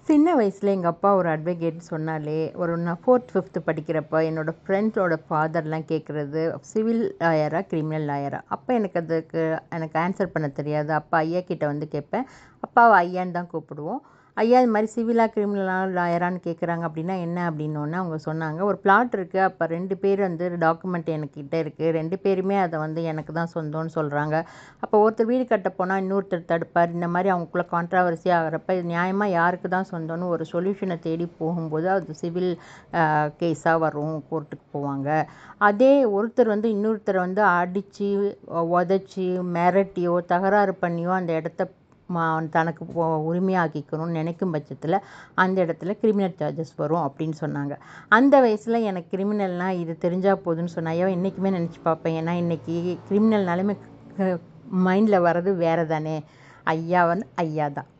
சின்ன வயசில் எங்கள் அப்பா ஒரு அட்வொகேட் சொன்னாலே நான் 4th 5th படிக்கிறப்ப என்னோடய ஃப்ரெண்ட்ஸோட ஃபாதர்லாம் கேட்குறது சிவில் லாயரா கிரிமினல் லாயரா. அப்போ எனக்கு ஆன்சர் பண்ண தெரியாது. அப்பா ஐயா கிட்ட வந்து கேட்பேன். அப்பாவை ஐயான்னு தான் கூப்பிடுவோம். ஐயா இது மாதிரி சிவிலா கிரிமினலா லாயரான்னு கேட்குறாங்க அப்படின்னா என்ன அப்படின்னோடனே அவங்க சொன்னாங்க, ஒரு பிளாட் இருக்குது, அப்போ 2 பேர் வந்து டாக்குமெண்ட் என்கிட்ட இருக்குது, 2 பேருமே அதை வந்து எனக்கு தான் சொந்தம்னு சொல்கிறாங்க. அப்போ ஒருத்தர் வீடு கட்ட போனால் இன்னொருத்தர் தடுப்பார். இந்த மாதிரி அவங்களுக்குள்ள கான்ட்ராவர்சி ஆகிறப்ப இது நியாயமாக யாருக்கு தான் சொந்தம்னு ஒரு சொல்யூஷனை தேடி போகும்போது அது சிவில் கேஸாக வரும், கோர்ட்டுக்கு போவாங்க. அதே ஒருத்தர் வந்து இன்னொருத்தரை வந்து அடித்து உதச்சி மிரட்டியோ தகராறு பண்ணியோ அந்த இடத்த தனக்கு உரிமையாக்கிக்கணும்னு நினைக்கும் பட்சத்தில் அந்த இடத்துல கிரிமினல் சார்ஜஸ் வரும் அப்படின்னு சொன்னாங்க. அந்த வயசில் எனக்கு கிரிமினல்னால் இது தெரிஞ்சால் போதுன்னு சொன்னேன். ஐயோ இன்றைக்குமே நினச்சி பார்ப்பேன். ஏன்னா இன்றைக்கி கிரிமினல்னாலுமே மைண்டில் வர்றது வேறு தானே. ஐயா வந்து ஐயா தான்.